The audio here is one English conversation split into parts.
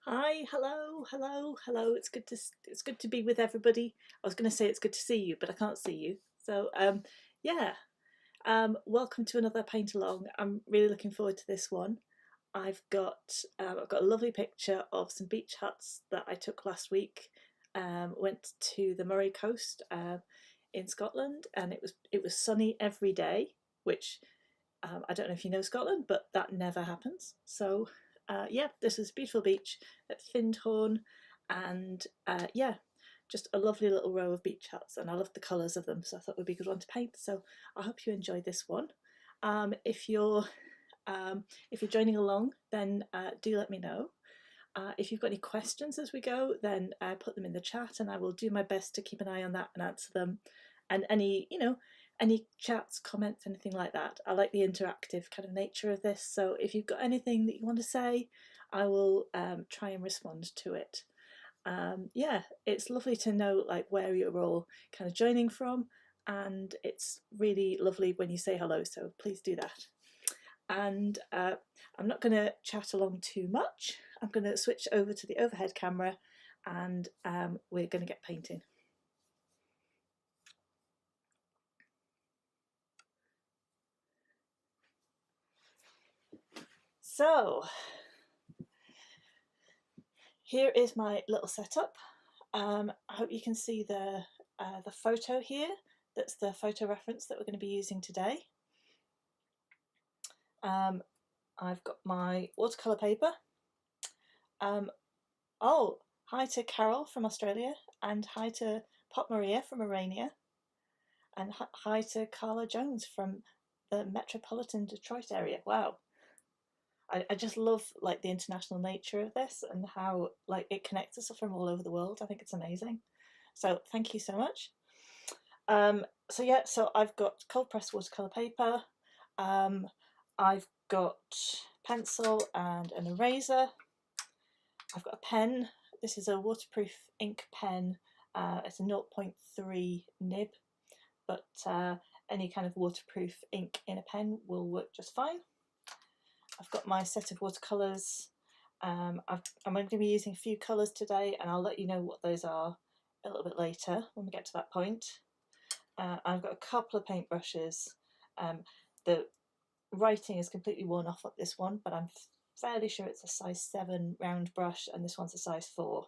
Hi, hello, hello, hello. It's good to be with everybody. I was going to say it's good to see you, but I can't see you. So yeah, welcome to another paint along. I'm really looking forward to this one. I've got a lovely picture of some beach huts that I took last week. Went to the Murray Coast in Scotland, and it was sunny every day, which I don't know if you know Scotland, but that never happens. So, yeah, this is a beautiful beach at Findhorn, and yeah, just a lovely little row of beach huts, and I love the colours of them, so I thought it would be a good one to paint. So, I hope you enjoyed this one. Um, if you're if you're joining along, then do let me know. If you've got any questions as we go, then put them in the chat, and I will do my best to keep an eye on that and answer them. And any chats, comments, anything like that. I like the interactive kind of nature of this. So if you've got anything that you want to say, I will try and respond to it. Yeah, it's lovely to know like where you're all kind of joining from, and it's really lovely when you say hello. So please do that. And I'm not going to chat along too much. I'm going to switch over to the overhead camera, and we're going to get painting. So here is my little setup. I hope you can see the photo here. That's the photo reference that we're going to be using today. I've got my watercolour paper. Oh, hi to Carol from Australia, and hi to Pop Maria from Arania, and hi to Carla Jones from the metropolitan Detroit area. Wow. I just love like the international nature of this and how like it connects us from all over the world. I think it's amazing. So thank you so much. So yeah, so I've got cold pressed watercolor paper. I've got pencil and an eraser. I've got a pen. This is a waterproof ink pen. It's a 0.3 nib, but any kind of waterproof ink in a pen will work just fine. I've got my set of watercolours. I'm going to be using a few colours today, and I'll let you know what those are a little bit later when we get to that point. I've got a couple of paintbrushes. The writing is completely worn off of this one, but I'm fairly sure it's a size 7 round brush, and this one's a size 4,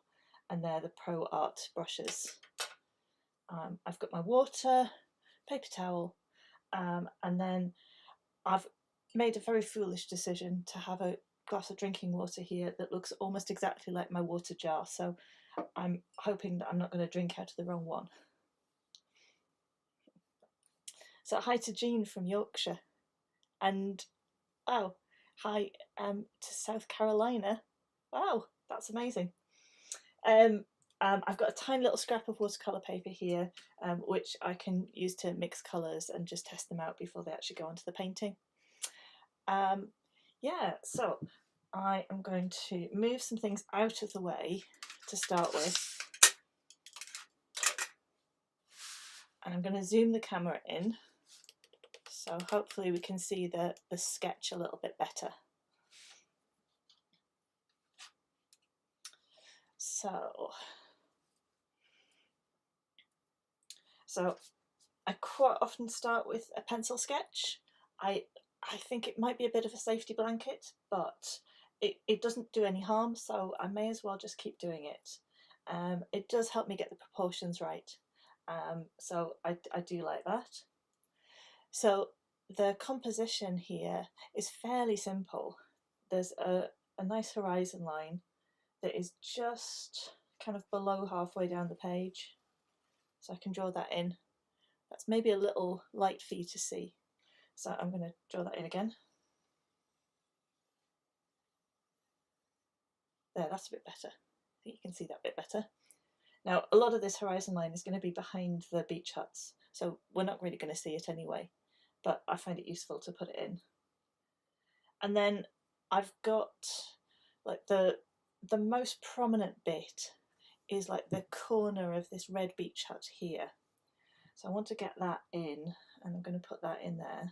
and they're the Pro Art brushes. I've got my water, paper towel, and then I've made a very foolish decision to have a glass of drinking water here that looks almost exactly like my water jar, so I'm hoping that I'm not going to drink out of the wrong one. So hi to Jean from Yorkshire, and oh, hi to South Carolina. Wow, that's amazing. I've got a tiny little scrap of watercolour paper here, which I can use to mix colours and just test them out before they actually go onto the painting. Yeah, so I am going to move some things out of the way to start with. And I'm going to zoom the camera in, so hopefully we can see the sketch a little bit better. So I quite often start with a pencil sketch. I think it might be a bit of a safety blanket, but it doesn't do any harm, so I may as well just keep doing it. It does help me get the proportions right, so I do like that. So the composition here is fairly simple. There's a nice horizon line that is just kind of below halfway down the page, so I can draw that in. That's maybe a little light for you to see, so I'm going to draw that in again. There, that's a bit better. I think you can see that a bit better. Now, a lot of this horizon line is going to be behind the beach huts, so we're not really going to see it anyway, but I find it useful to put it in. And then I've got like the most prominent bit is like the corner of this red beach hut here. So I want to get that in, and I'm going to put that in there,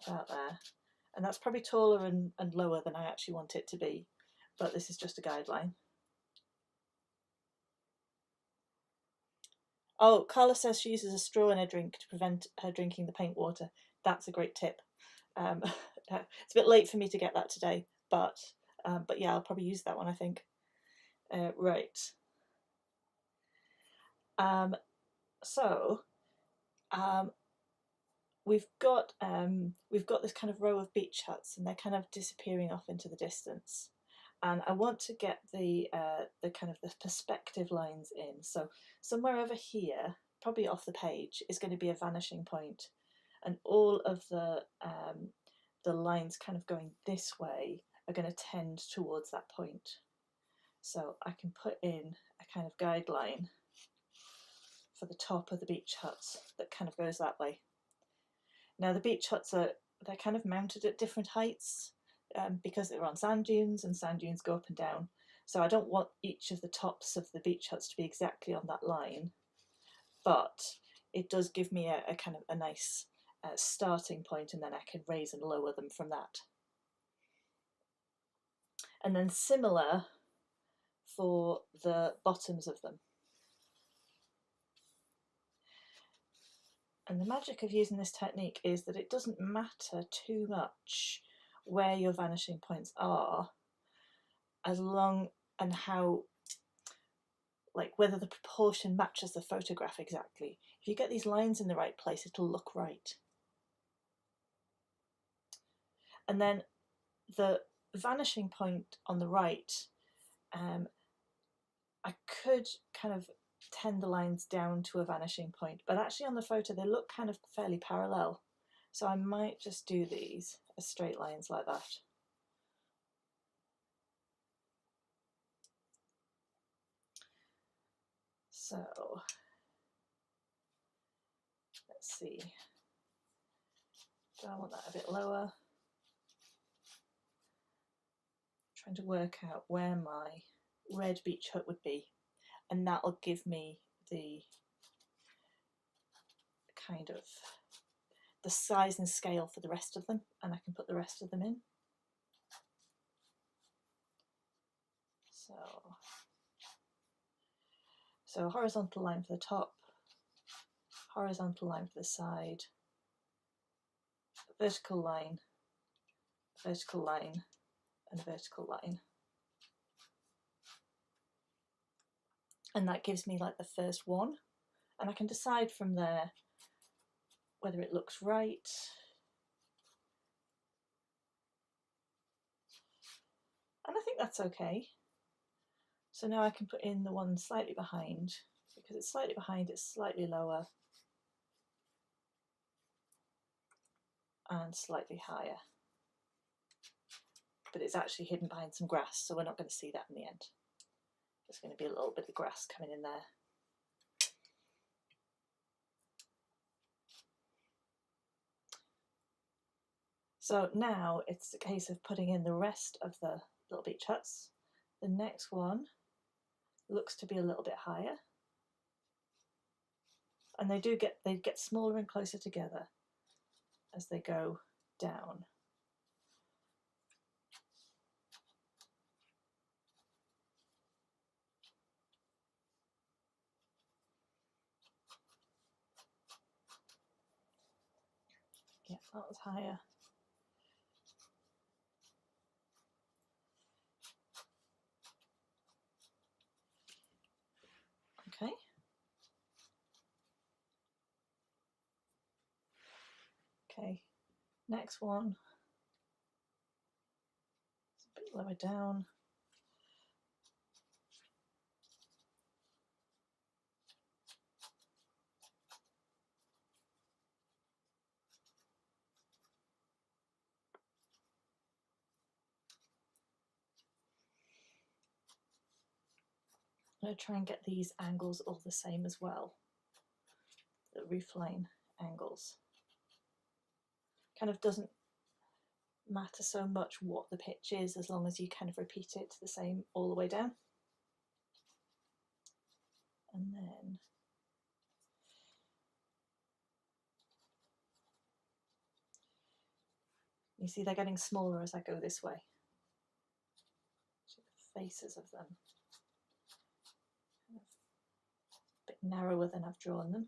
about there. And that's probably taller and lower than I actually want it to be. but this is just a guideline. Oh, Carla says she uses a straw in her drink to prevent her drinking the paint water. That's a great tip. It's a bit late for me to get that today, but yeah, I'll probably use that one, I think. Right. So we've got this kind of row of beach huts, and they're kind of disappearing off into the distance. And I want to get the kind of the perspective lines in. So somewhere over here, probably off the page, is going to be a vanishing point, and all of the lines kind of going this way are going to tend towards that point. So I can put in a kind of guideline for the top of the beach huts that kind of goes that way. Now the beach huts they're kind of mounted at different heights because they're on sand dunes, and sand dunes go up and down. So I don't want each of the tops of the beach huts to be exactly on that line, but it does give me a kind of a nice starting point, and then I can raise and lower them from that. And then similar for the bottoms of them. And the magic of using this technique is that it doesn't matter too much where your vanishing points are, as long and how, like whether the proportion matches the photograph exactly. If you get these lines in the right place, it'll look right. And then the vanishing point on the right, I could kind of tend the lines down to a vanishing point, but actually on the photo they look kind of fairly parallel. So I might just do these as straight lines like that. So let's see, do I want that a bit lower? Trying to work out where my red beach hut would be, and that'll give me the kind of the size and scale for the rest of them, and I can put the rest of them in. So horizontal line for the top, horizontal line for the side, vertical line, and vertical line. And that gives me like the first one, and I can decide from there whether it looks right. And I think that's okay. So now I can put in the one slightly behind. Because it's slightly behind, it's slightly lower and slightly higher. But it's actually hidden behind some grass, so we're not going to see that in the end. There's going to be a little bit of grass coming in there. So now it's a case of putting in the rest of the little beach huts. The next one looks to be a little bit higher, and they get smaller and closer together as they go down. Yeah, that was higher. Okay. Okay, next one. It's a bit lower down. I'm going to try and get these angles all the same as well. The roofline angles. Kind of doesn't matter so much what the pitch is, as long as you kind of repeat it the same all the way down. And then you see they're getting smaller as I go this way. So faces of them. A bit narrower than I've drawn them.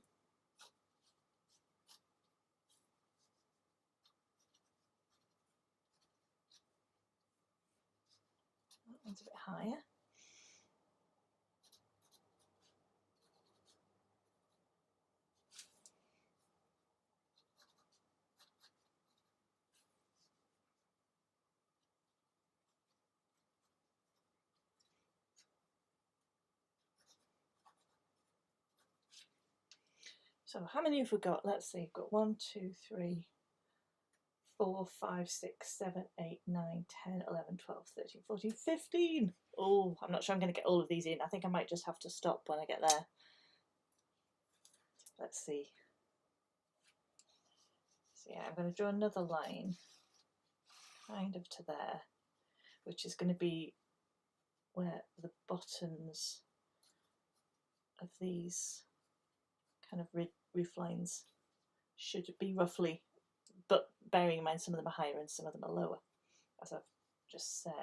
That one's a bit higher. So how many have we got? Let's see, we've got 1, 2, 3, 4, 5, 6, 7, 8, 9, 10, 11, 12, 13, 14, 15. Oh, I'm not sure I'm going to get all of these in. I think I might just have to stop when I get there. Let's see. So yeah, I'm going to draw another line kind of to there, which is going to be where the bottoms of these kind of roof lines should be roughly, but bearing in mind some of them are higher and some of them are lower, as I've just said.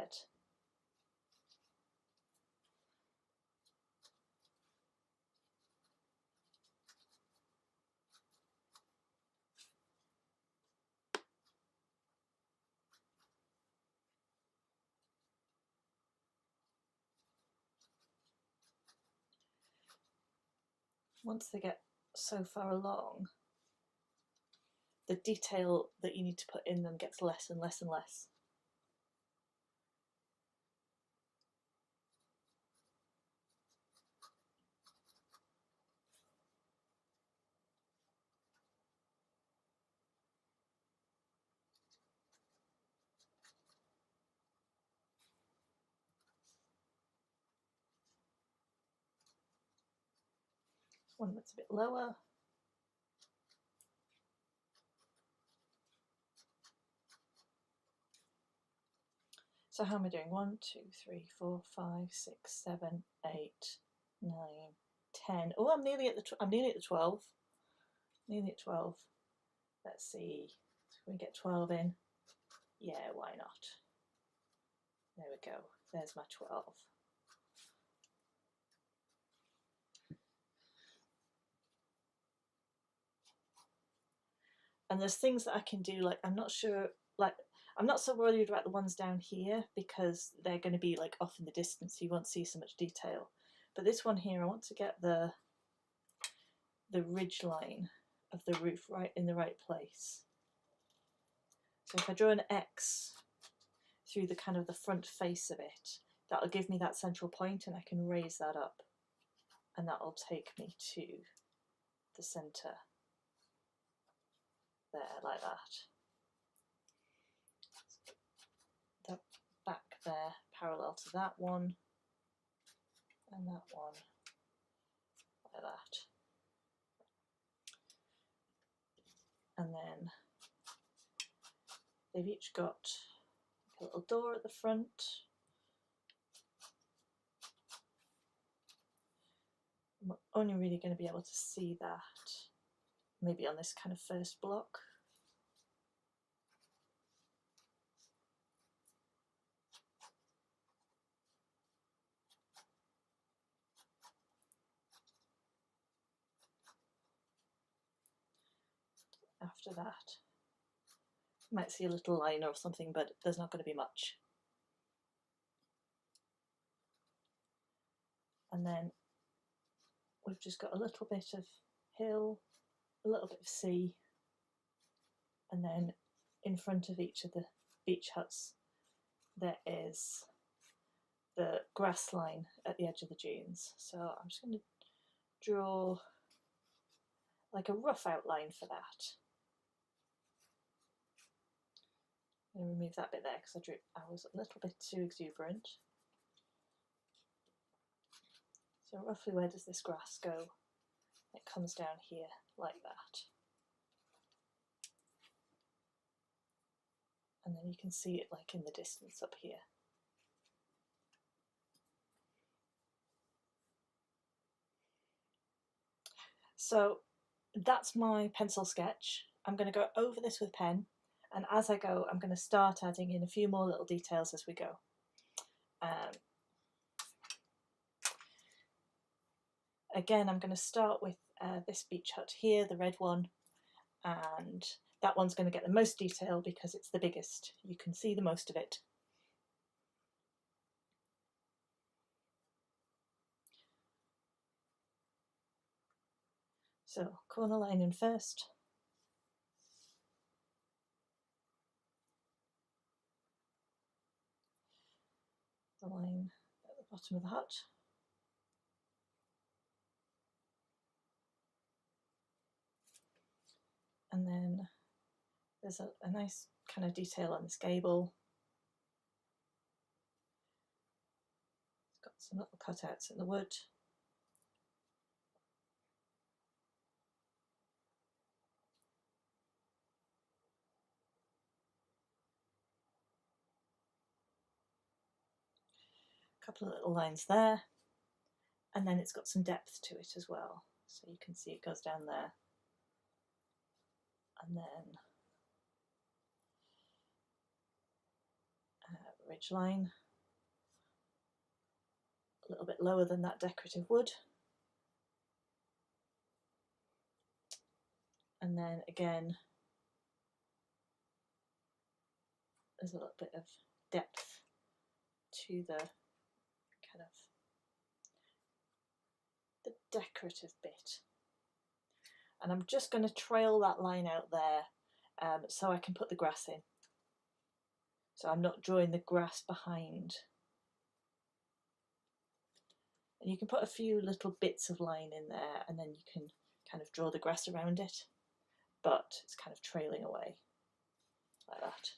Once they get so far along, the detail that you need to put in them gets less and less and less. One that's a bit lower. So how am I doing? 1, 2, 3, 4, 5, 6, 7, 8, 9, 10. Oh, I'm nearly at the 12. Nearly at 12. Let's see. Can we get 12 in? Yeah, why not? There we go. There's my 12. And there's things that I can do, like I'm not sure, like I'm not so worried about the ones down here because they're going to be like off in the distance, so you won't see so much detail. But this one here, I want to get the ridge line of the roof right in the right place. So if I draw an X through the kind of the front face of it, that'll give me that central point, and I can raise that up, and that'll take me to the centre there, like that. The back there parallel to that one, and that one like that. And then they've each got a little door at the front. I'm only really going to be able to see that maybe on this kind of first block. After that, you might see a little line or something, but there's not going to be much. And then we've just got a little bit of hill, a little bit of sea, and then in front of each of the beach huts there is the grass line at the edge of the dunes. So I'm just going to draw like a rough outline for that. I'm going to remove that bit there because I was a little bit too exuberant. So roughly where does this grass go? It comes down here like that. And then you can see it like in the distance up here. So that's my pencil sketch. I'm going to go over this with pen, and as I go I'm going to start adding in a few more little details as we go. again, I'm going to start with this beach hut here, the red one, and that one's going to get the most detail because it's the biggest. You can see the most of it. So corner line in first. The line at the bottom of the hut. And then there's a nice kind of detail on this gable. It's got some little cutouts in the wood. A couple of little lines there. And then it's got some depth to it as well. So you can see it goes down there. And then ridge line, a little bit lower than that decorative wood. And then again, there's a little bit of depth to the kind of the decorative bit. And I'm just going to trail that line out there so I can put the grass in. So I'm not drawing the grass behind. And you can put a few little bits of line in there and then you can kind of draw the grass around it, but it's kind of trailing away like that.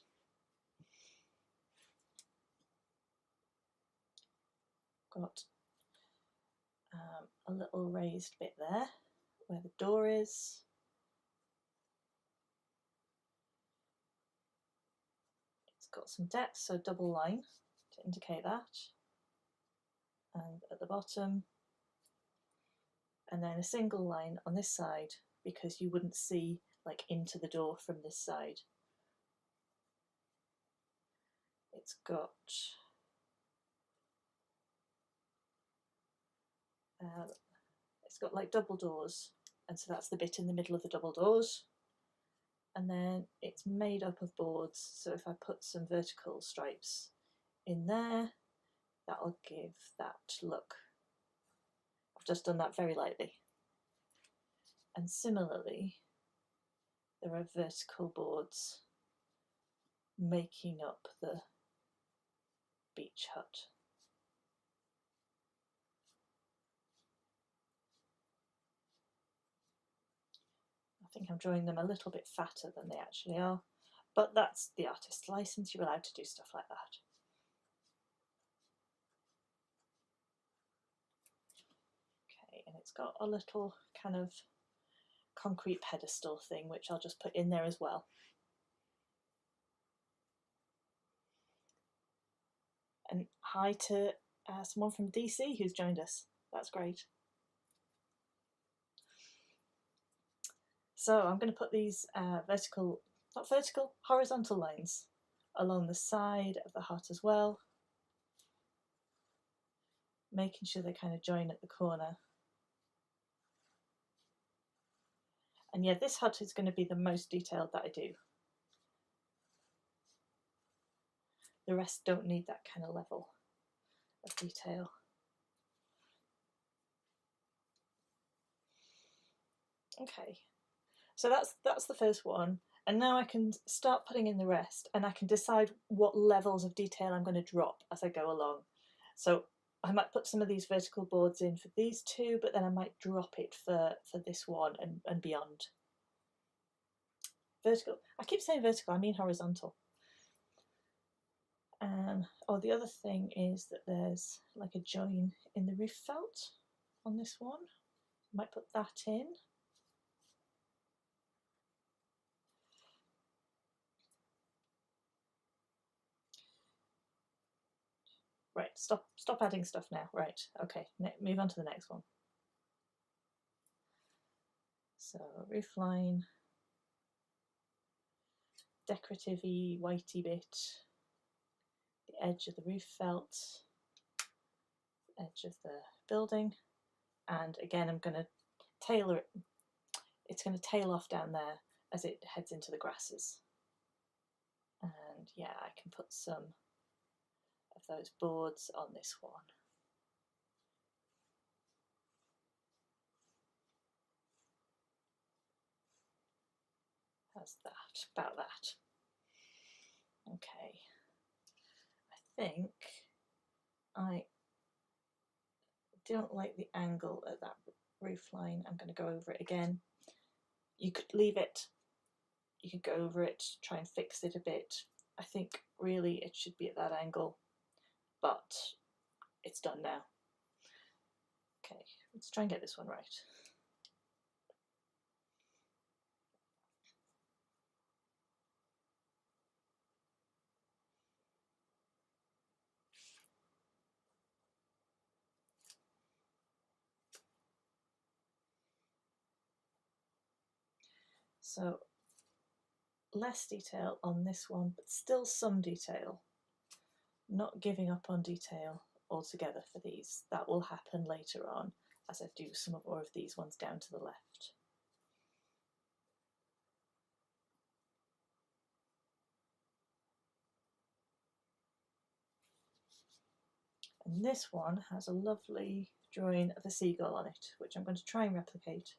Got a little raised bit there where the door is. It's got some depth, so double line to indicate that. And at the bottom, and then a single line on this side because you wouldn't see like into the door from this side. It's got like double doors, and so that's the bit in the middle of the double doors. And then it's made up of boards, so if I put some vertical stripes in there, that'll give that look. I've just done that very lightly. And similarly, there are vertical boards making up the beach hut. I think I'm drawing them a little bit fatter than they actually are, but that's the artist's license. You're allowed to do stuff like that. Okay, and it's got a little kind of concrete pedestal thing, which I'll just put in there as well. And hi to someone from DC who's joined us. That's great. So I'm going to put these horizontal lines along the side of the hut as well, making sure they kind of join at the corner. And yeah, this hut is going to be the most detailed that I do. The rest don't need that kind of level of detail. Okay, so that's the first one, and now I can start putting in the rest, and I can decide what levels of detail I'm going to drop as I go along. So I might put some of these vertical boards in for these two, but then I might drop it for this one and beyond. Vertical. I keep saying vertical, I mean horizontal. Oh, the other thing is that there's like a join in the roof felt on this one. I might put that in. Right, stop adding stuff now. Right, okay, move on to the next one. So roof line, decorative-y, whitey bit, the edge of the roof felt, edge of the building, And again, I'm going to tailor it. It's going to tail off down there as it heads into the grasses. And yeah, I can put some of those boards on this one. How's that? About that. Okay. I think I don't like the angle at that roof line. I'm going to go over it again. You could leave it, you could go over it, try and fix it a bit. I think really it should be at that angle, but it's done now. Okay, let's try and get this one right. So less detail on this one, but still some detail. Not giving up on detail altogether for these. That will happen later on as I do some more of these ones down to the left. And this one has a lovely drawing of a seagull on it, which I'm going to try and replicate.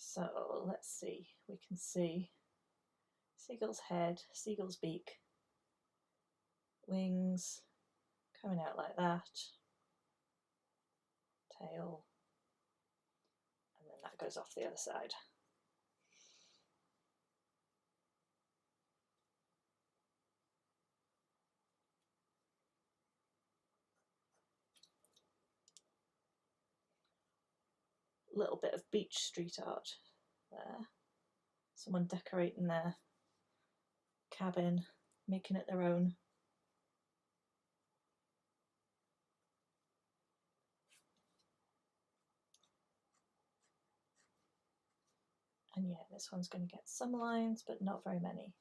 So let's see, we can see seagull's head, seagull's beak, wings coming out like that, tail, and then that goes off the other side. Little bit of beach street art there. Someone decorating their cabin, making it their own. And yeah, this one's going to get some lines, but not very many.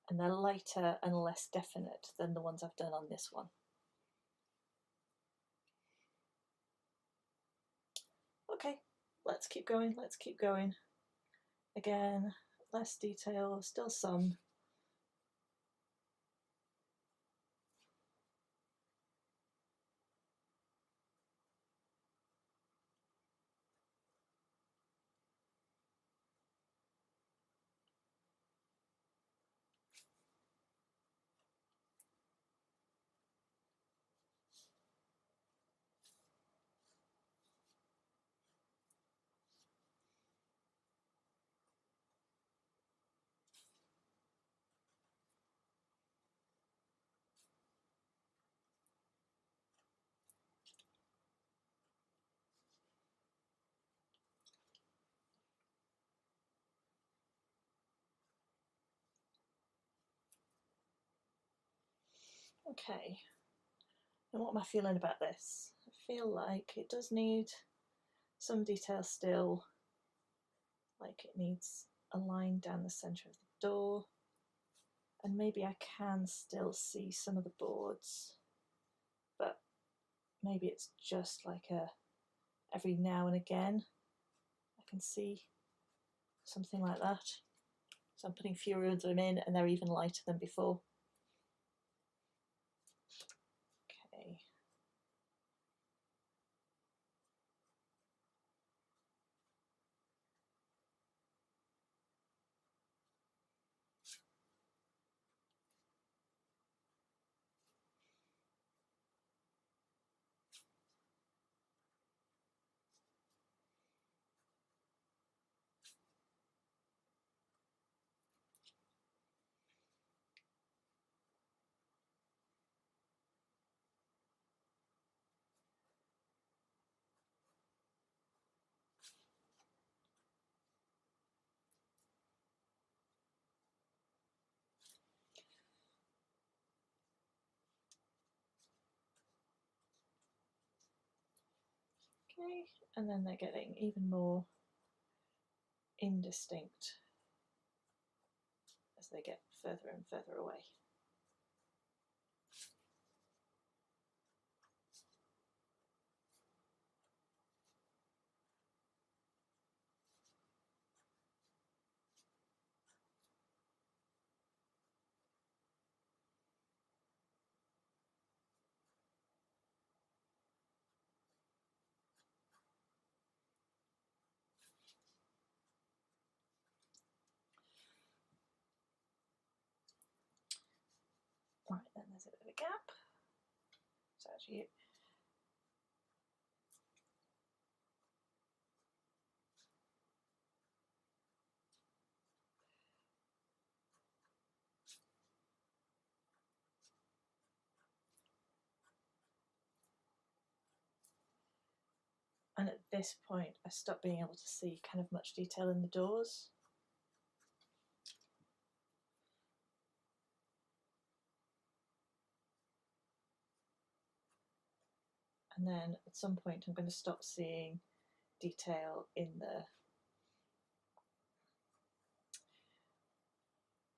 And they're lighter and less definite than the ones I've done on this one. Okay, let's keep going, let's keep going. Again, less detail, still some. Okay, and what am I feeling about this? I feel like it does need some detail still, like it needs a line down the centre of the door, and maybe I can still see some of the boards, but maybe it's just like a every now and again I can see something like that. So I'm putting fewer of them in and they're even lighter than before. Okay. Okay, and then they're getting even more indistinct as they get further and further away. Right, then there's a bit of a gap. So actually, and at this point I stopped being able to see kind of much detail in the doors. And then at some point I'm going to stop seeing detail in the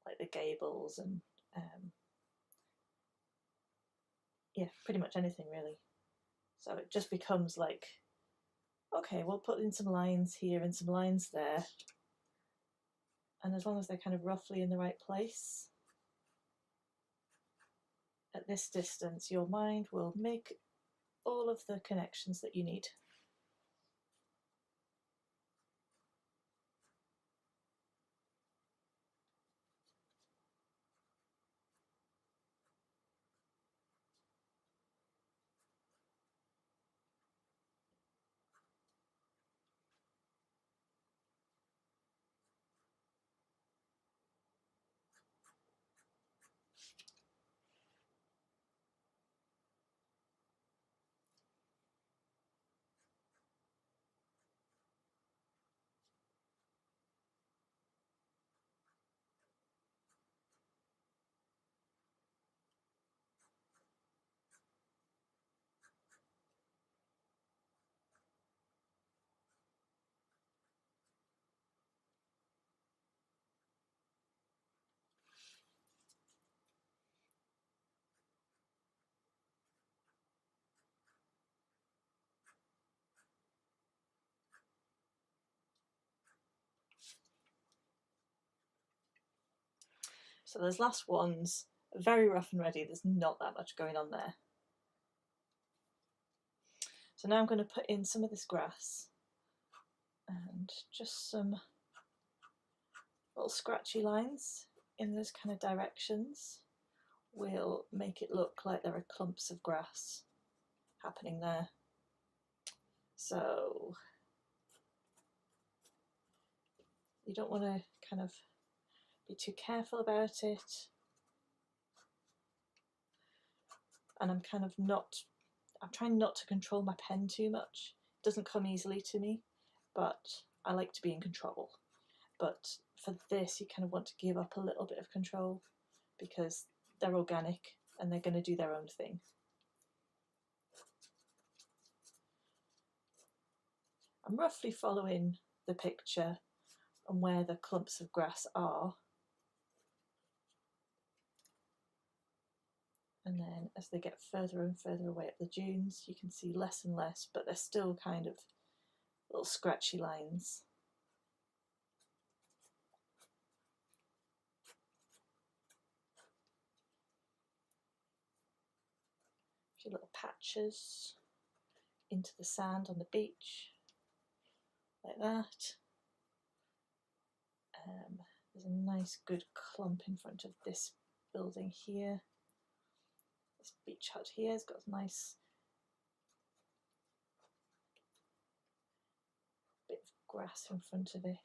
like the gables and yeah, pretty much anything really. So it just becomes like, okay, we'll put in some lines here and some lines there, and as long as they're kind of roughly in the right place at this distance, your mind will make all of the connections that you need. So those last ones are very rough and ready. There's not that much going on there. So now I'm going to put in some of this grass and just some little scratchy lines in those kind of directions will make it look like there are clumps of grass happening there. So you don't want to kind of be too careful about it. And I'm trying not to control my pen too much. It doesn't come easily to me, but I like to be in control. But for this, you kind of want to give up a little bit of control because they're organic and they're going to do their own thing. I'm roughly following the picture and where the clumps of grass are. And then as they get further and further away up the dunes, you can see less and less, but they're still kind of little scratchy lines. A few little patches into the sand on the beach, like that. There's a nice good clump in front of this building here. This beach hut here has got a nice bit of grass in front of it.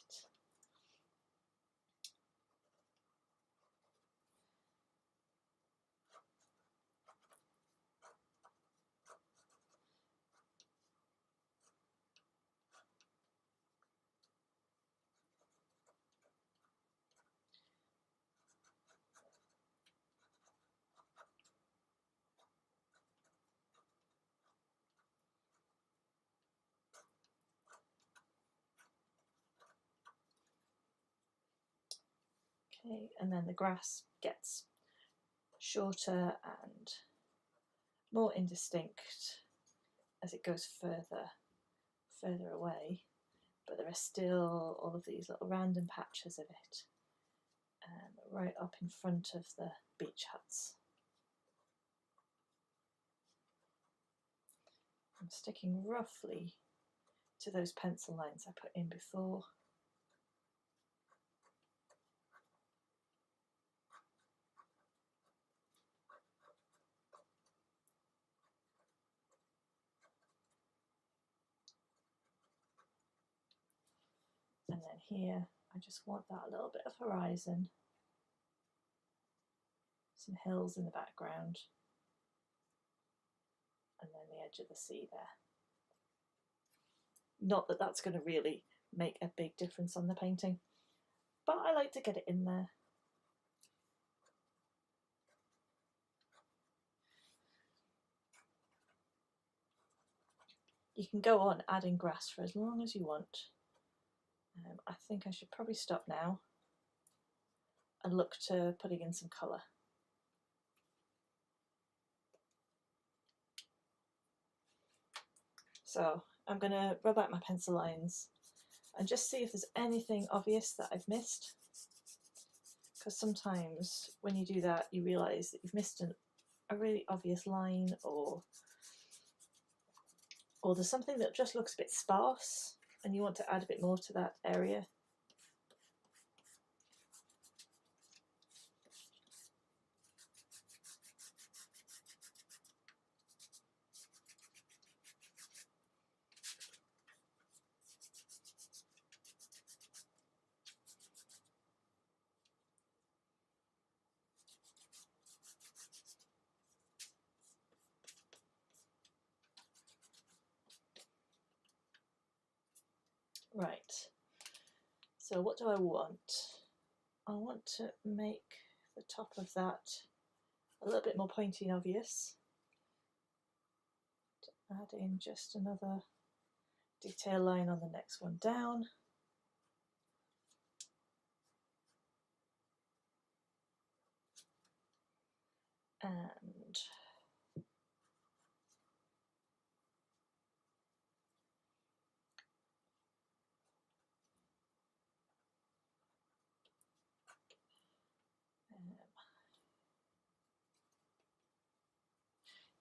Okay, and then the grass gets shorter and more indistinct as it goes further away, but there are still all of these little random patches of it right up in front of the beach huts. I'm sticking roughly to those pencil lines I put in before. And then here, I just want that little bit of horizon, some hills in the background, and then the edge of the sea there. Not that that's going to really make a big difference on the painting, but I like to get it in there. You can go on adding grass for as long as you want. I think I should probably stop now and look to putting in some colour. So I'm going to rub out my pencil lines and just see if there's anything obvious that I've missed, because sometimes when you do that you realise that you've missed a really obvious line, or there's something that just looks a bit sparse and you want to add a bit more to that area. Right, so what do I want? I want to make the top of that a little bit more pointy and obvious. Add in just another detail line on the next one down. And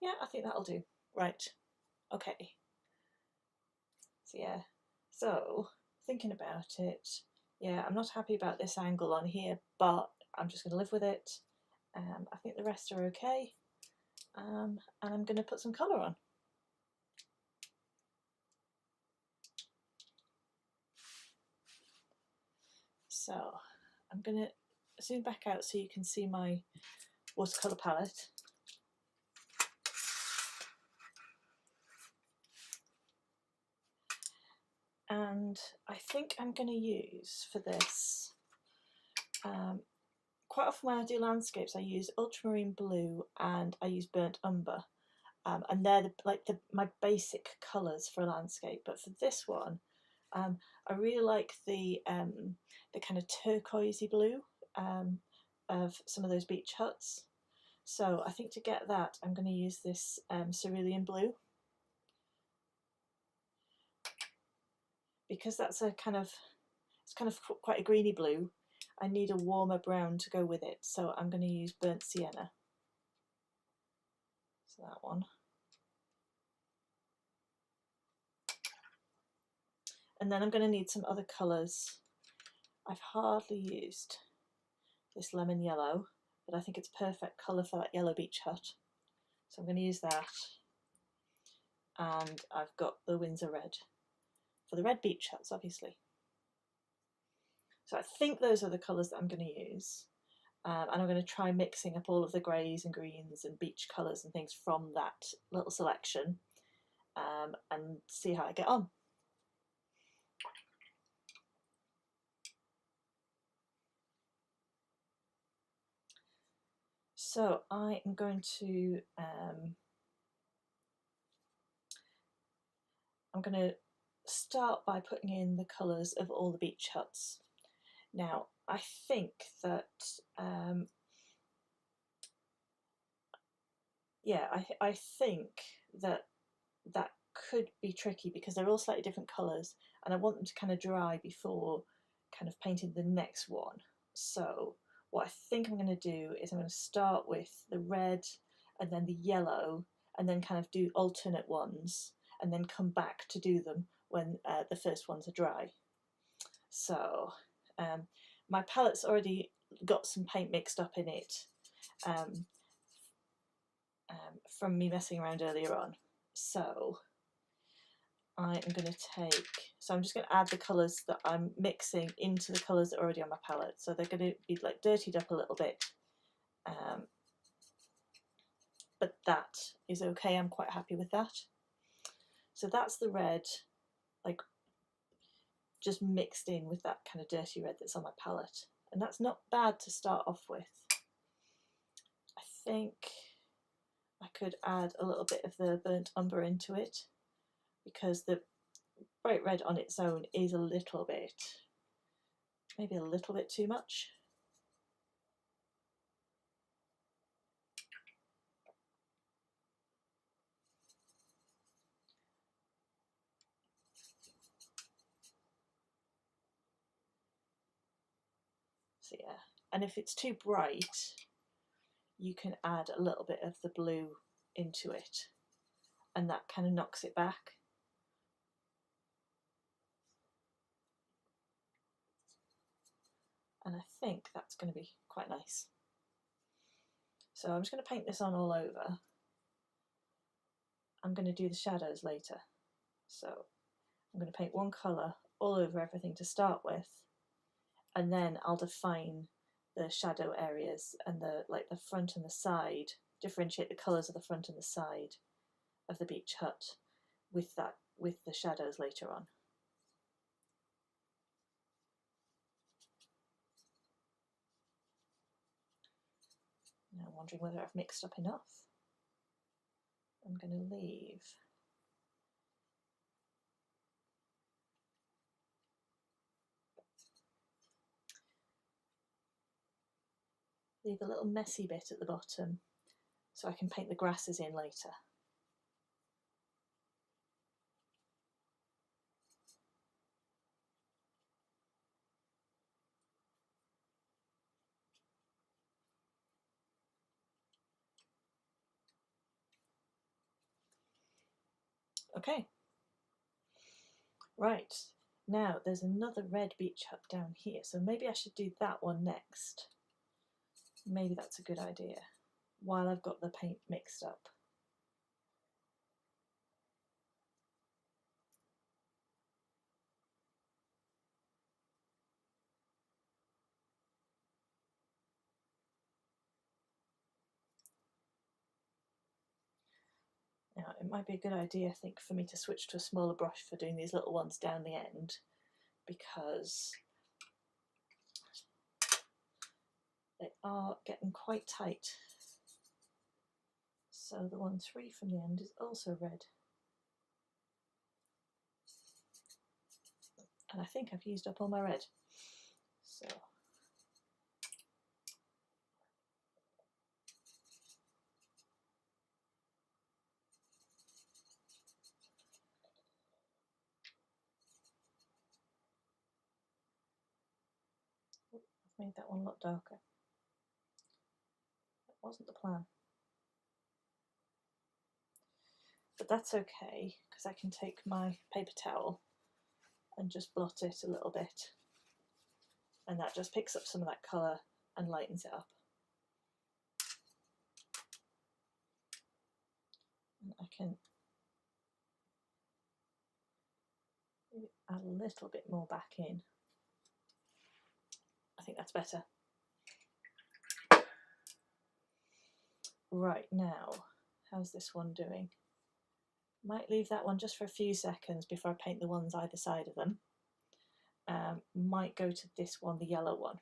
yeah, I think that'll do. Right, okay. So yeah, so thinking about it, yeah, I'm not happy about this angle on here, but I'm just going to live with it. I think the rest are okay, and I'm going to put some colour on. So I'm going to zoom back out so you can see my watercolour palette. And I think I'm going to use for this, quite often when I do landscapes I use ultramarine blue and I use burnt umber, and they're my basic colours for a landscape. But for this one, I really like the kind of turquoisey blue of some of those beach huts. So I think to get that I'm going to use this cerulean blue, because that's it's kind of quite a greeny blue. I need a warmer brown to go with it, so I'm going to use burnt sienna. So that one. And then I'm going to need some other colours. I've hardly used this lemon yellow, but I think it's perfect colour for that yellow beach hut. So I'm going to use that. And I've got the Windsor red for the red beach huts, obviously. So I think those are the colours that I'm going to use. And I'm going to try mixing up all of the greys and greens and beach colours and things from that little selection, and see how I get on. So I am going to start by putting in the colours of all the beach huts. Now I think that yeah, I think that that could be tricky because they're all slightly different colours, and I want them to kind of dry before kind of painting the next one. So what I think I'm going to do is I'm going to start with the red and then the yellow, and then kind of do alternate ones, and then come back to do them when the first ones are dry. So my palette's already got some paint mixed up in it from me messing around earlier on. So I am going to I'm just going to add the colours that I'm mixing into the colours that are already on my palette. So they're going to be like dirtied up a little bit, but that is okay. I'm quite happy with that. So that's the red, like just mixed in with that kind of dirty red that's on my palette, and that's not bad to start off with. I think I could add a little bit of the burnt umber into it, because the bright red on its own is a little bit, maybe a little bit too much. So yeah, and if it's too bright, you can add a little bit of the blue into it, and that kind of knocks it back. And I think that's going to be quite nice. So I'm just going to paint this on all over. I'm going to do the shadows later. So I'm going to paint one colour all over everything to start with, and then I'll define the shadow areas and the front and the side, differentiate the colours of the front and the side of the beach hut with the shadows later on. Now I'm wondering whether I've mixed up enough. I'm going to leave a little messy bit at the bottom so I can paint the grasses in later. Okay, right, now there's another red beach hut down here, so maybe I should do that one next. Maybe that's a good idea while I've got the paint mixed up. Now, it might be a good idea, I think, for me to switch to a smaller brush for doing these little ones down the end, because they are getting quite tight. So the 1-3 from the end is also red. And I think I've used up all my red. So I've made that one a lot darker. That wasn't the plan. But that's okay, because I can take my paper towel and just blot it a little bit, and that just picks up some of that colour and lightens it up. And I can add a little bit more back in. I think that's better. Right, now, how's this one doing? Might leave that one just for a few seconds before I paint the ones either side of them. Might go to this one, the yellow one.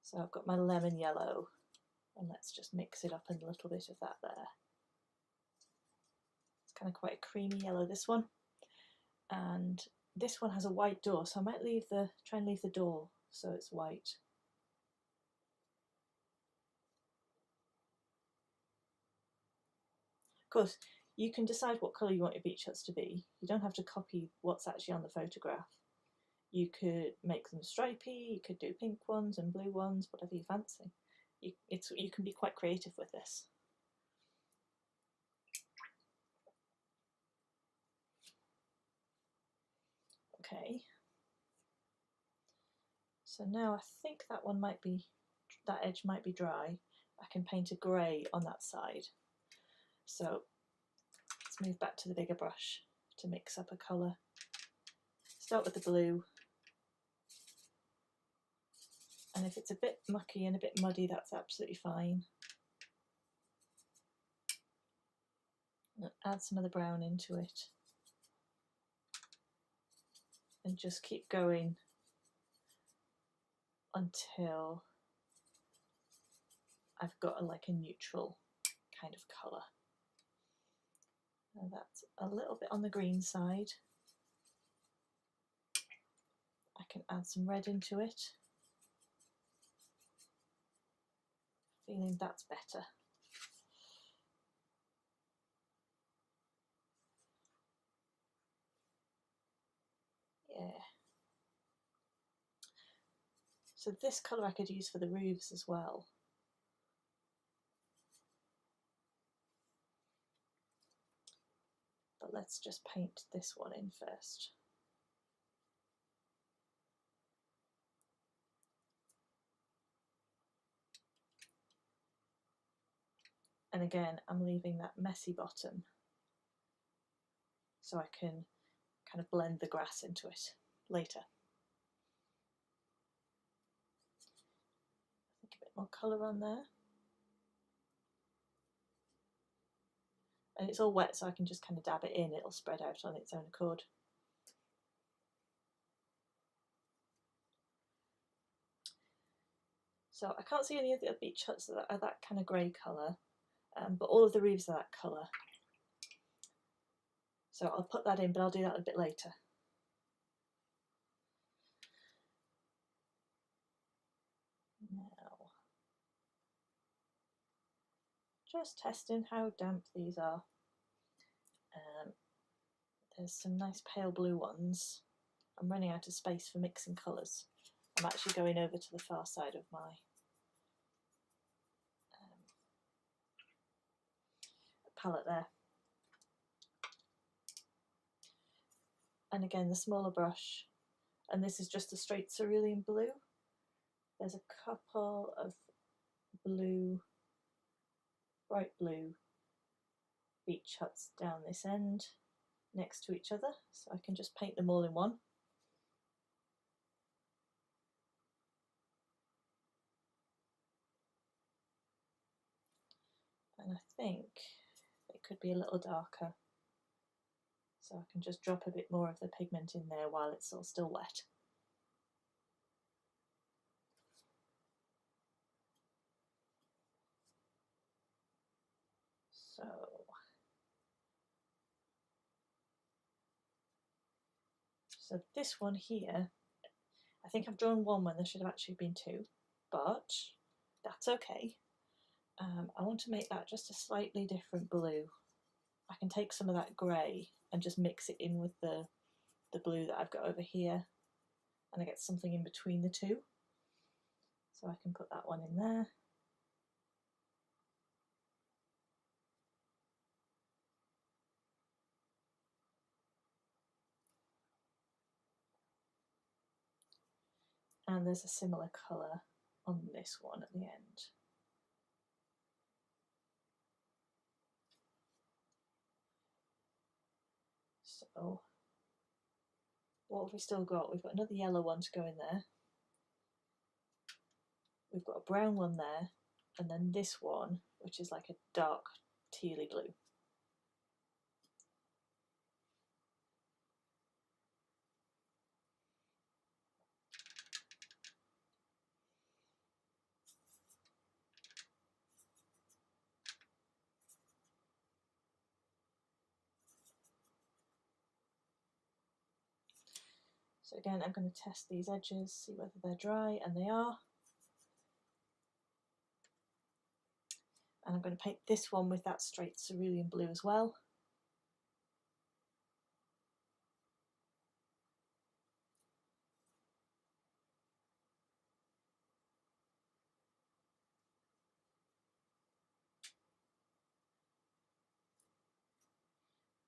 So I've got my lemon yellow, and let's just mix it up in a little bit of that there. It's kind of quite a creamy yellow, this one. And this one has a white door, so I might try and leave the door so it's white. Of course, you can decide what colour you want your beach huts to be. You don't have to copy what's actually on the photograph. You could make them stripy, you could do pink ones and blue ones, whatever you fancy. You can be quite creative with this. Okay. So now I think that one might be, that edge might be dry. I can paint a grey on that side. So let's move back to the bigger brush to mix up a colour. Start with the blue. And if it's a bit mucky and a bit muddy, that's absolutely fine. Add some of the brown into it. And just keep going until I've got like a neutral kind of colour. Now that's a little bit on the green side. I can add some red into it. Feeling that's better. Yeah. So this colour I could use for the roofs as well. But let's just paint this one in first. And again, I'm leaving that messy bottom so I can kind of blend the grass into it later. I think a bit more colour on there. And it's all wet, so I can just kind of dab it in, it'll spread out on its own accord. So I can't see any of the beach huts that are that kind of grey colour, but all of the roofs are that colour. So I'll put that in, but I'll do that a bit later. Now, just testing how damp these are. There's some nice pale blue ones. I'm running out of space for mixing colours. I'm actually going over to the far side of my palette there. And again, the smaller brush, and this is just a straight cerulean blue. There's a couple of blue, bright blue beach huts down this end next to each other, so I can just paint them all in one. And I think it could be a little darker, so I can just drop a bit more of the pigment in there while it's all still wet. So this one here, I think I've drawn one when there should have actually been two, but that's okay. I want to make that just a slightly different blue. I can take some of that grey and just mix it in with the blue that I've got over here, and I get something in between the two. So I can put that one in there. And there's a similar colour on this one at the end. So what have we still got? We've got another yellow one to go in there. We've got a brown one there, and then this one, which is like a dark tealy blue. So again, I'm going to test these edges, see whether they're dry, and they are. And I'm going to paint this one with that straight cerulean blue as well.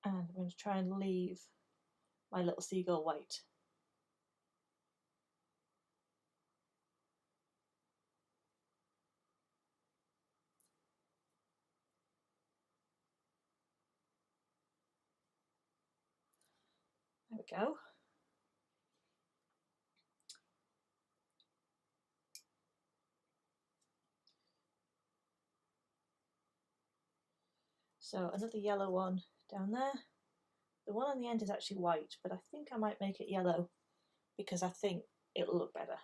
And I'm going to try and leave my little seagull white. There we go. So another yellow one down there. The one on the end is actually white, but I think I might make it yellow because I think it'll look better.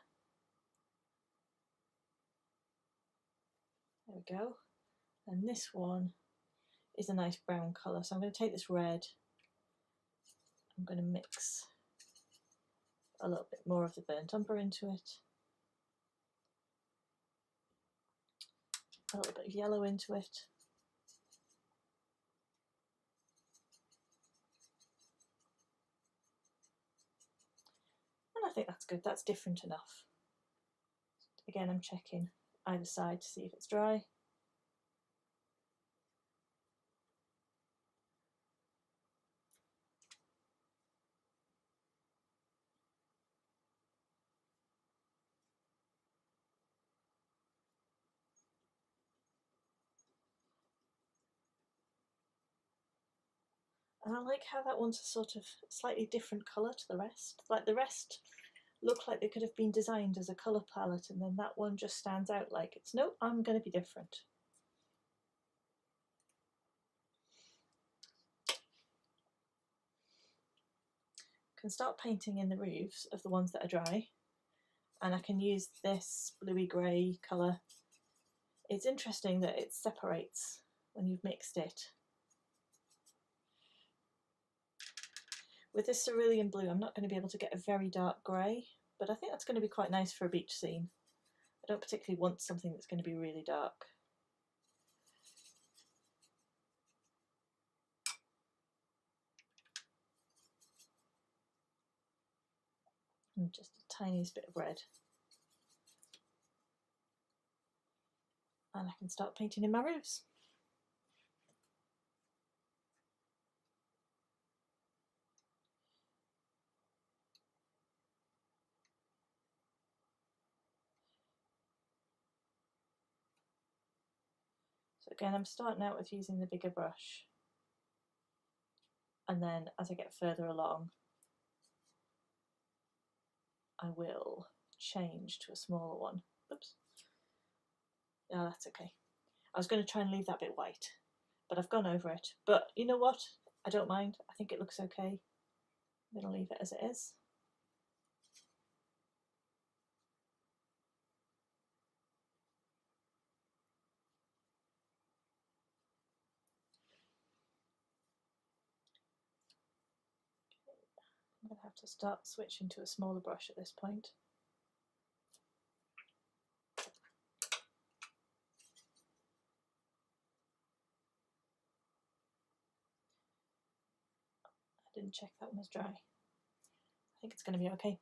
There we go. And this one is a nice brown colour. So I'm going to take this red. I'm going to mix a little bit more of the burnt umber into it. A little bit of yellow into it. And I think that's good. That's different enough. Again, I'm checking either side to see if it's dry. And I like how that one's a sort of slightly different colour to the rest. Like the rest look like they could have been designed as a colour palette, and then that one just stands out like it's, no, I'm going to be different. I can start painting in the roofs of the ones that are dry, and I can use this bluey grey colour. It's interesting that it separates when you've mixed it. With this cerulean blue, I'm not going to be able to get a very dark grey, but I think that's going to be quite nice for a beach scene. I don't particularly want something that's going to be really dark. And just the tiniest bit of red. And I can start painting in my roofs. So again, I'm starting out with using the bigger brush, and then as I get further along, I will change to a smaller one. Oops. No, that's okay. I was going to try and leave that bit white, but I've gone over it. But you know what? I don't mind. I think it looks okay. I'm going to leave it as it is. I'm going to have to start switching to a smaller brush at this point. I didn't check that one was dry. I think it's going to be okay.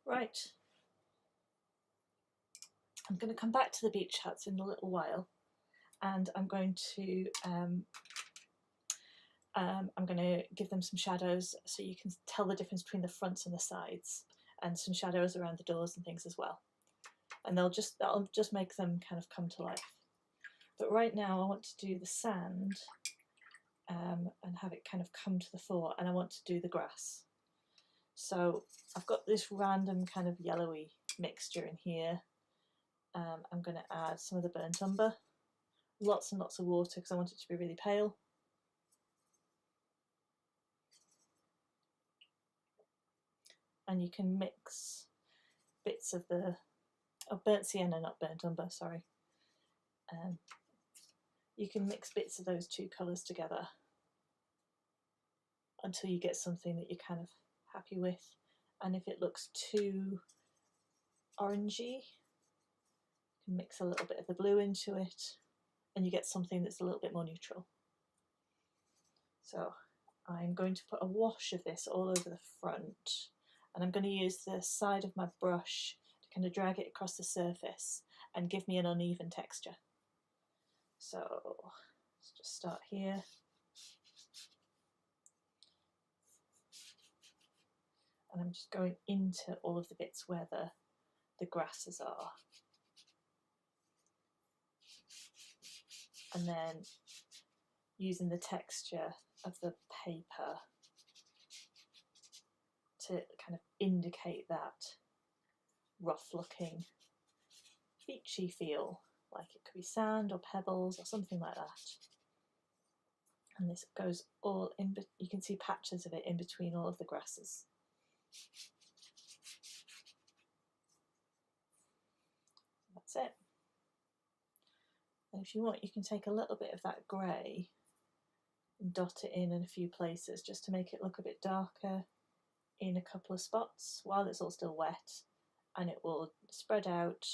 Right, I'm going to come back to the beach huts in a little while, and I'm going to give them some shadows so you can tell the difference between the fronts and the sides, and some shadows around the doors and things as well. And that'll just make them kind of come to life. But right now I want to do the sand and have it kind of come to the fore, and I want to do the grass. So I've got this random kind of yellowy mixture in here. I'm going to add some of the burnt umber, lots and lots of water because I want it to be really pale. And you can mix bits of the burnt sienna, not burnt umber, sorry. You can mix bits of those two colours together until you get something that you're kind of happy with. And if it looks too orangey, you can mix a little bit of the blue into it and you get something that's a little bit more neutral. So I'm going to put a wash of this all over the front, and I'm going to use the side of my brush to kind of drag it across the surface and give me an uneven texture. So let's just start here. And I'm just going into all of the bits where the grasses are. And then using the texture of the paper to kind of indicate that rough looking beachy feel, like it could be sand or pebbles or something like that. And this goes all in, you can see patches of it in between all of the grasses. That's it. And if you want, you can take a little bit of that grey and dot it in a few places just to make it look a bit darker in a couple of spots while it's all still wet, and it will spread out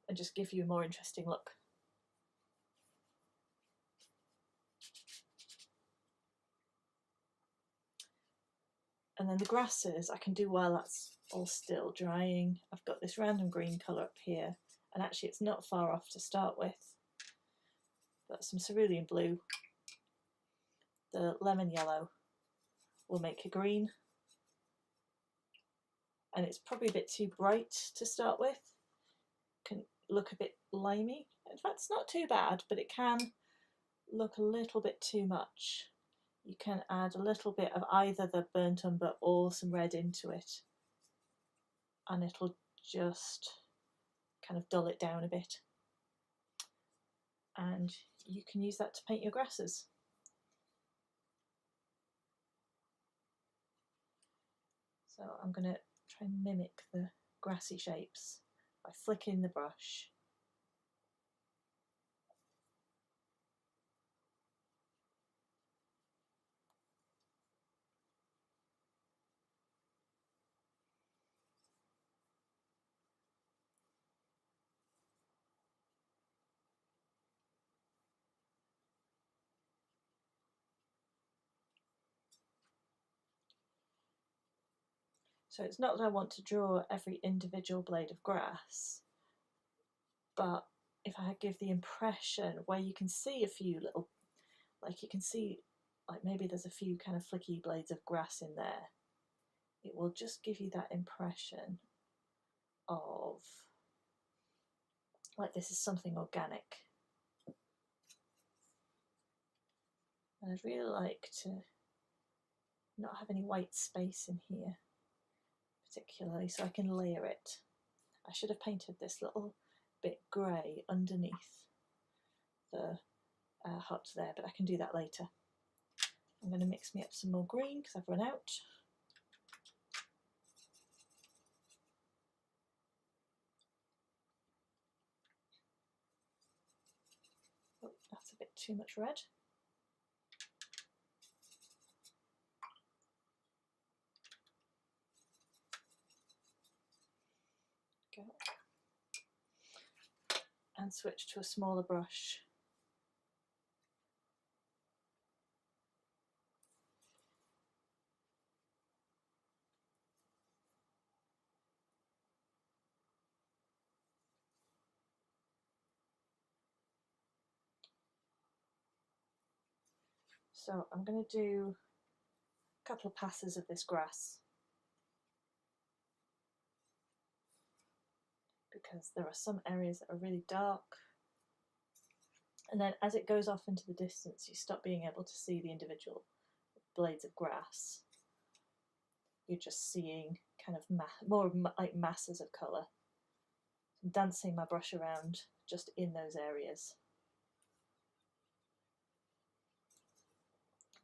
and just give you a more interesting look. And then the grasses I can do while that's all still drying. I've got this random green colour up here, and actually it's not far off to start with. Got some cerulean blue. The lemon yellow will make a green, and it's probably a bit too bright to start with. Can look a bit limey. In fact, it's not too bad, but it can look a little bit too much. You can add a little bit of either the burnt umber or some red into it, and it'll just kind of dull it down a bit. And you can use that to paint your grasses. So I'm going to try and mimic the grassy shapes by flicking the brush. So it's not that I want to draw every individual blade of grass, but if I give the impression where you can see a few little, like you can see, like maybe there's a few kind of flicky blades of grass in there, it will just give you that impression of like this is something organic. And I'd really like to not have any white space in here particularly, so I can layer it. I should have painted this little bit grey underneath the hut there, but I can do that later. I'm going to mix me up some more green because I've run out. Oh, that's a bit too much red. Go. And switch to a smaller brush. So I'm going to do a couple of passes of this grass because there are some areas that are really dark And then as it goes off into the distance, you stop being able to see the individual blades of grass. You're just seeing kind of more like masses of colour. I'm dancing my brush around just in those areas.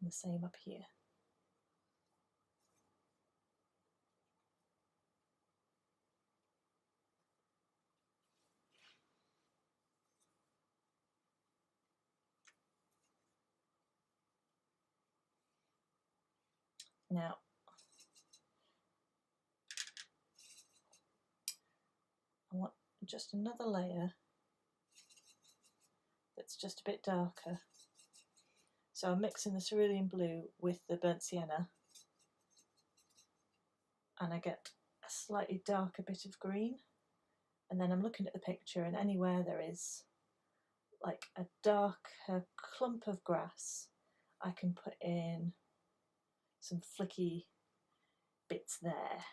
And the same up here. Now, I want just another layer that's just a bit darker. So I'm mixing the cerulean blue with the burnt sienna, and I get a slightly darker bit of green. And then I'm looking at the picture, and anywhere there is like a darker clump of grass, I can put in some flicky bits there.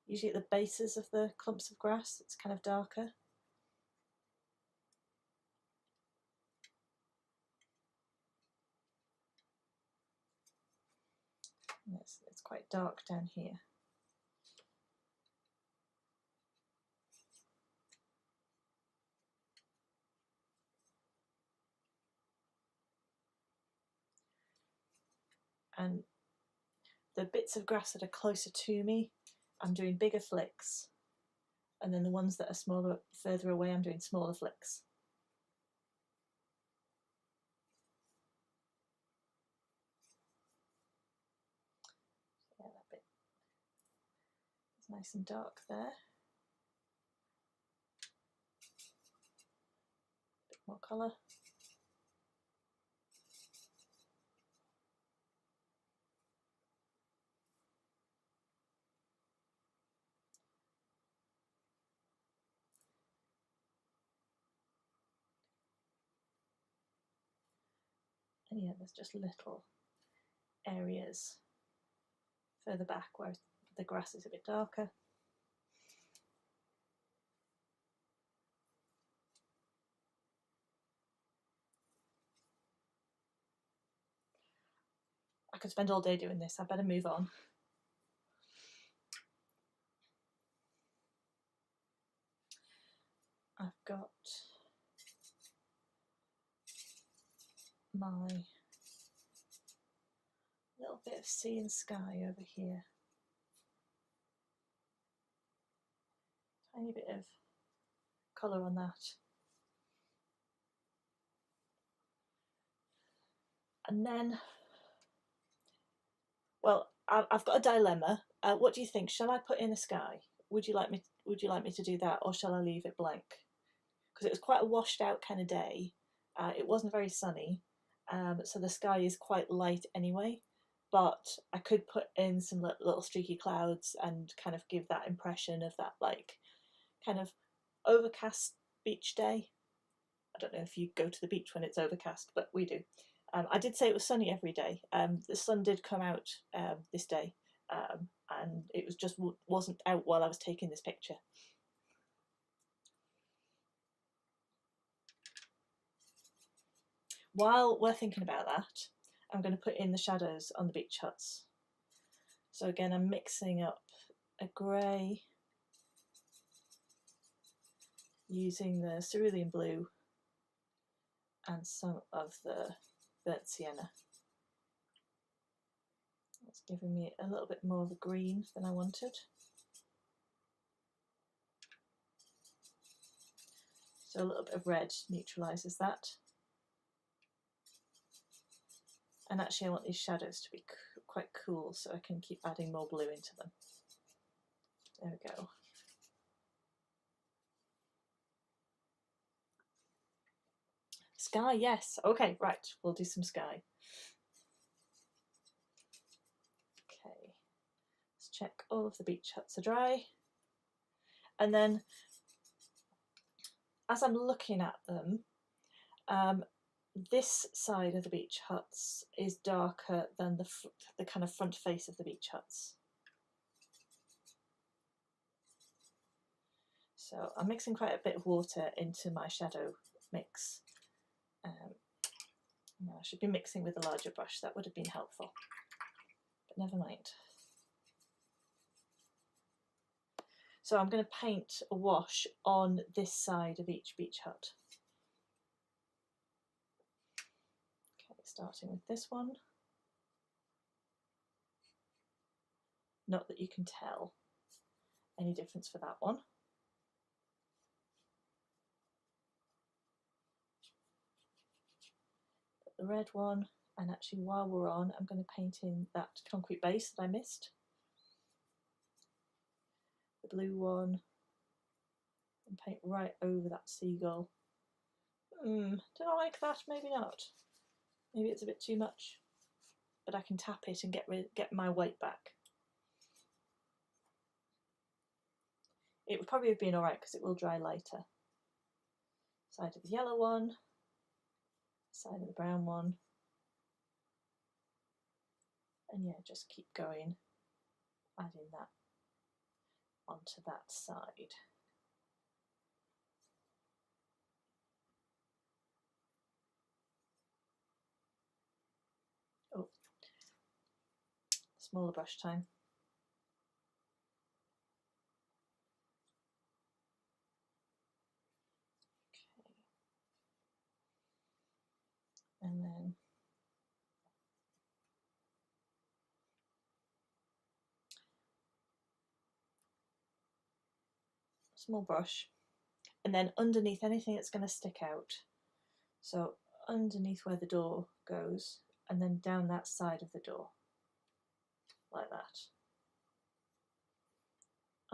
Usually at the bases of the clumps of grass, it's kind of darker. It's quite dark down here. And the bits of grass that are closer to me, I'm doing bigger flicks, and then the ones that are smaller, further away, I'm doing smaller flicks. Yeah, that bit is nice and dark there. A bit more colour. And yeah, there's just little areas further back where the grass is a bit darker. I could spend all day doing this. I better move on. I've got my little bit of sea and sky over here. Tiny bit of colour on that. And then, well, I've got a dilemma. What do you think? Shall I put in a sky? Would you like me to do that, or shall I leave it blank? Because it was quite a washed out kind of day. It wasn't very sunny, so the sky is quite light anyway. But I could put in some little streaky clouds and kind of give that impression of that like kind of overcast beach day. I don't know if you go to the beach when it's overcast, but we do. I did say it was sunny every day. The sun did come out this day, and it was just wasn't out while I was taking this picture. While we're thinking about that, I'm going to put in the shadows on the beach huts. So again, I'm mixing up a grey using the cerulean blue and some of the burnt sienna. It's giving me a little bit more of a green than I wanted. So a little bit of red neutralises that. And actually I want these shadows to be quite cool, so I can keep adding more blue into them. There we go. Sky, yes. Okay, right, we'll do some sky. Okay, let's check all of the beach huts are dry. And then, as I'm looking at them, this side of the beach huts is darker than the kind of front face of the beach huts. So I'm mixing quite a bit of water into my shadow mix, No, I should be mixing with a larger brush, that would have been helpful, but never mind. So I'm going to paint a wash on this side of each beach hut. Okay, starting with this one. Not that you can tell any difference for that one. Put the red one, and actually while we're on, I'm going to paint in that concrete base that I missed. The blue one, and paint right over that seagull. Don't I like that? Maybe not. Maybe it's a bit too much, but I can tap it and get my weight back. It would probably have been alright because it will dry later. Side of the yellow one, side of the brown one, and yeah, just keep going, adding that onto that side. Oh, smaller brush time. And then small brush, and then underneath anything that's going to stick out. So underneath where the door goes, and then down that side of the door, like that.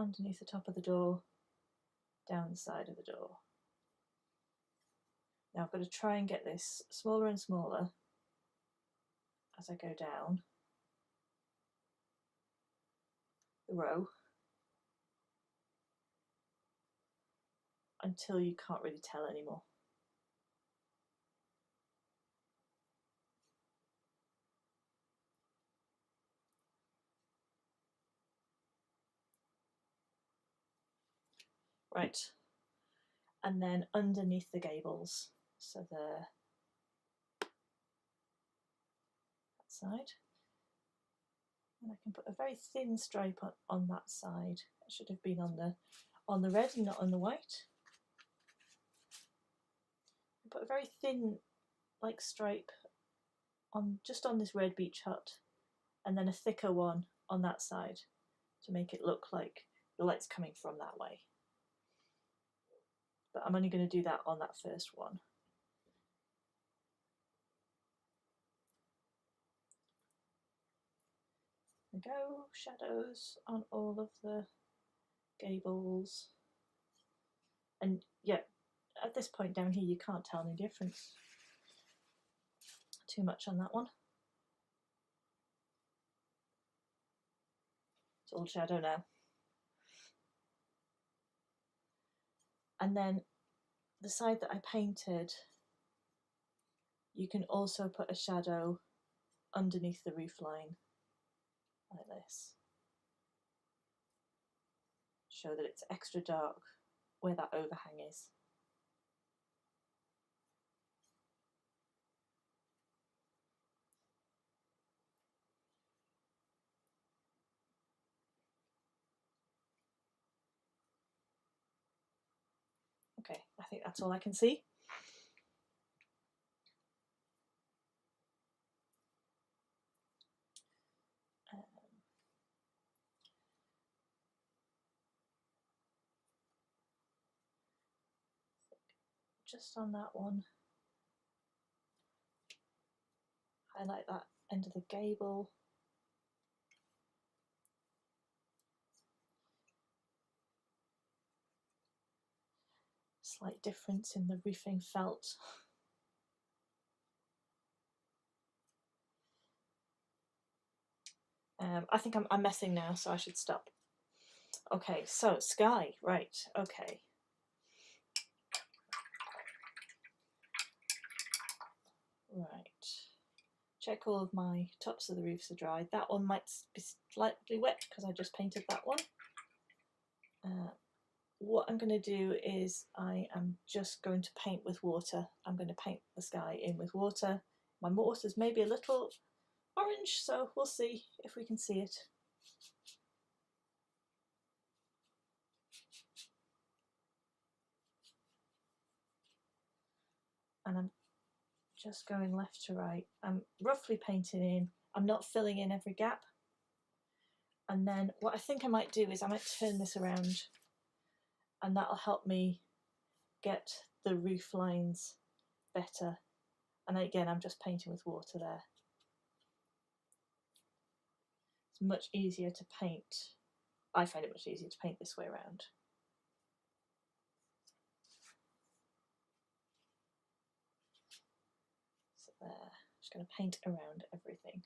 Underneath the top of the door, down the side of the door. Now I've got to try and get this smaller and smaller as I go down the row until you can't really tell anymore. Right, and then underneath the gables, so that side, and I can put a very thin stripe on that side. It should have been on the red and not on the white. Put a very thin like stripe on just on this red beach hut, and then a thicker one on that side to make it look like the light's coming from that way. But I'm only going to do that on that first one. There we go, shadows on all of the gables. And yeah, at this point down here you can't tell any difference too much on that one. It's all shadow now. And then the side that I painted, you can also put a shadow underneath the roof line, like this. Show that it's extra dark where that overhang is. Okay, I think that's all I can see. Just on that one, highlight that end of the gable. Slight difference in the roofing felt. I think I'm messing now, so I should stop. Okay, so sky, right, okay. Right, check all of my tops of the roofs are dry. That one might be slightly wet because I just painted that one. what I'm going to do is I am just going to paint with water. I'm going to paint the sky in with water. My water's maybe a little orange, so we'll see if we can see it. And I'm just going left to right. I'm roughly painting in. I'm not filling in every gap. And then what I think I might do is I might turn this around, and that'll help me get the roof lines better. And again, I'm just painting with water there. It's much easier to paint. I find it much easier to paint this way around. So there, just going to paint around everything.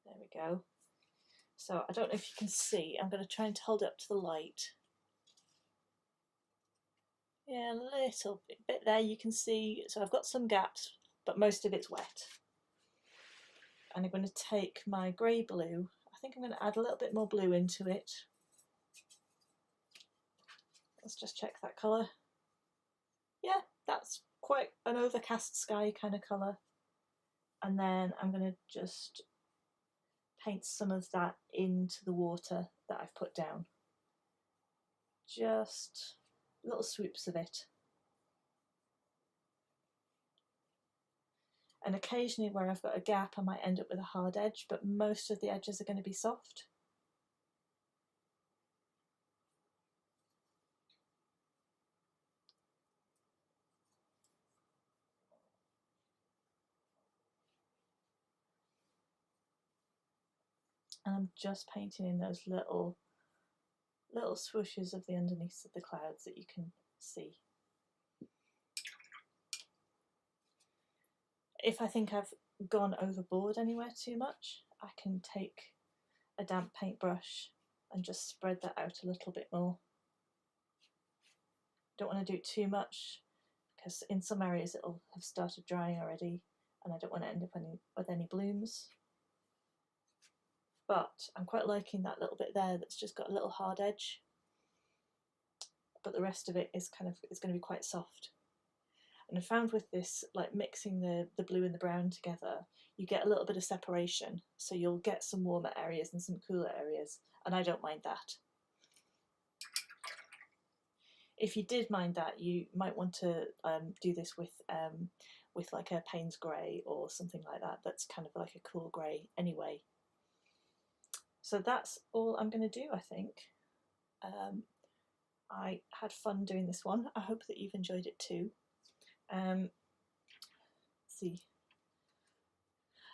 There we go. So I don't know if you can see, I'm going to try and hold it up to the light. Yeah, a little bit there you can see. So I've got some gaps, but most of it's wet. And I'm going to take my grey blue. I think I'm going to add a little bit more blue into it. Let's just check that colour. Yeah, that's quite an overcast sky kind of colour. And then I'm going to just paint some of that into the water that I've put down. Just little swoops of it. And occasionally where I've got a gap I might end up with a hard edge, but most of the edges are going to be soft. And I'm just painting in those little swooshes of the underneath of the clouds that you can see. If I think I've gone overboard anywhere too much, I can take a damp paintbrush and just spread that out a little bit more. Don't want to do too much because in some areas it'll have started drying already and I don't want to end up with any blooms. But I'm quite liking that little bit there that's just got a little hard edge, but the rest of it is going to be quite soft. And I found with this, like mixing the blue and the brown together, you get a little bit of separation, so you'll get some warmer areas and some cooler areas, and I don't mind that. If you did mind that, you might want to do this with like a Payne's grey or something like that. That's kind of like a cool grey anyway. So that's all I'm going to do, I think. I had fun doing this one. I hope that you've enjoyed it too. Let's see.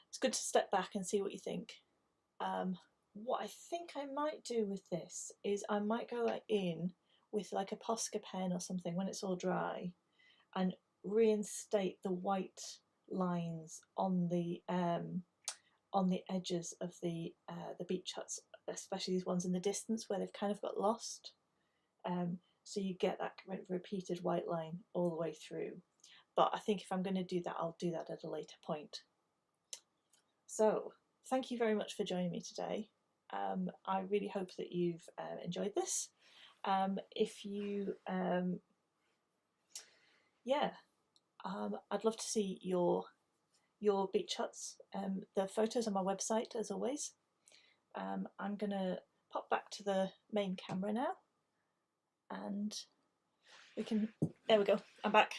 It's good to step back and see what you think. What I think I might do with this is I might go in with like a Posca pen or something when it's all dry and reinstate the white lines on the edges of the beach huts, especially these ones in the distance where they've kind of got lost. So you get that repeated white line all the way through. But I think if I'm going to do that, I'll do that at a later point. So thank you very much for joining me today. I really hope that you've enjoyed this. If you, I'd love to see your beach huts. The photos on my website, as always. I'm gonna pop back to the main camera now, and we can. There we go. I'm back.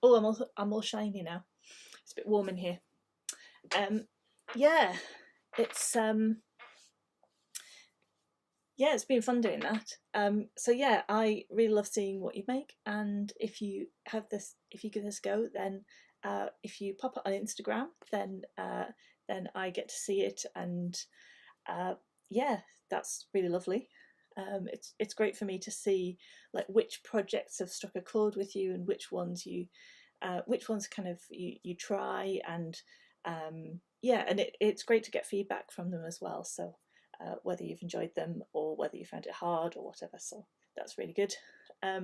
Oh, I'm all shiny now. It's a bit warm in here. Yeah, it's it's been fun doing that. So yeah, I really love seeing what you make, and if you give this a go, then if you pop it on Instagram, then I get to see it, and yeah, that's really lovely. It's great for me to see like which projects have struck a chord with you and which ones you kind of you try, and yeah, and it's great to get feedback from them as well. So whether you've enjoyed them or whether you found it hard or whatever, so that's really good. I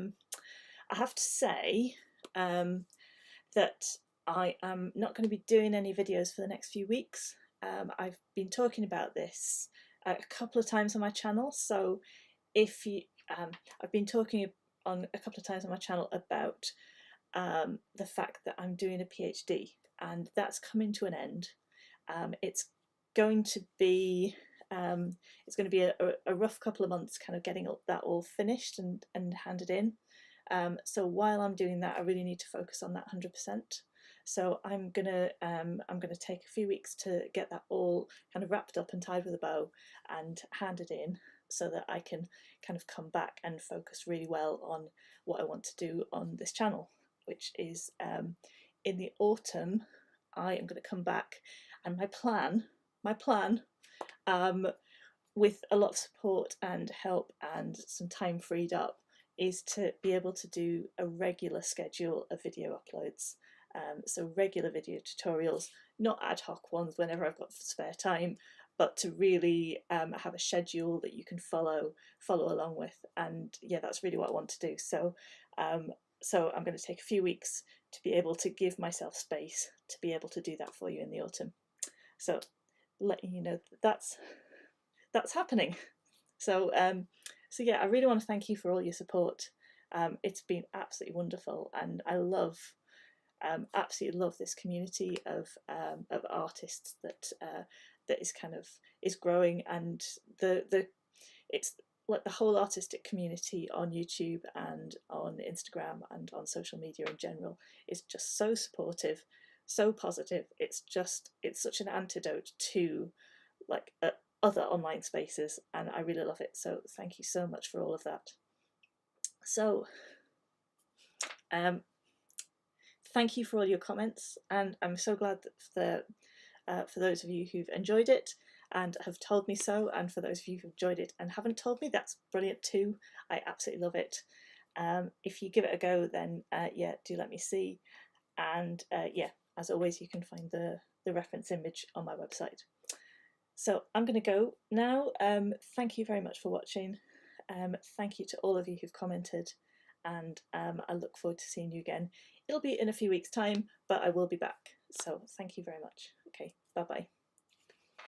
have to say that I am not going to be doing any videos for the next few weeks. I've been talking about this a couple of times on my channel. So if you, I've been talking on a couple of times on my channel about the fact that I'm doing a PhD, and that's coming to an end. It's going to be a rough couple of months, kind of getting that all finished and handed in. So while I'm doing that, I really need to focus on that 100%. So I'm gonna take a few weeks to get that all kind of wrapped up and tied with a bow and handed in, so that I can kind of come back and focus really well on what I want to do on this channel, which is in the autumn. I am going to come back, and my plan, with a lot of support and help and some time freed up, is to be able to do a regular schedule of video uploads. So regular video tutorials, not ad hoc ones whenever I've got spare time, but to really have a schedule that you can follow along with. And yeah, that's really what I want to do. So so I'm going to take a few weeks to be able to give myself space to be able to do that for you in the autumn. So letting you know that that's happening. So so yeah, I really want to thank you for all your support. It's been absolutely wonderful, and I absolutely love this community of artists that that is growing, and it's like the whole artistic community on YouTube and on Instagram and on social media in general is just so supportive, so positive. It's such an antidote to like other online spaces, and I really love it. So thank you so much for all of that. So thank you for all your comments, and I'm so glad that for those of you who've enjoyed it and have told me so, and for those of you who've enjoyed it and haven't told me, that's brilliant too. I absolutely love it. If you give it a go, then yeah, do let me see. And yeah, as always, you can find the reference image on my website. So I'm going to go now. Thank you very much for watching. Thank you to all of you who've commented, and I look forward to seeing you again. It'll be in a few weeks' time, but I will be back. So thank you very much. Okay, bye-bye.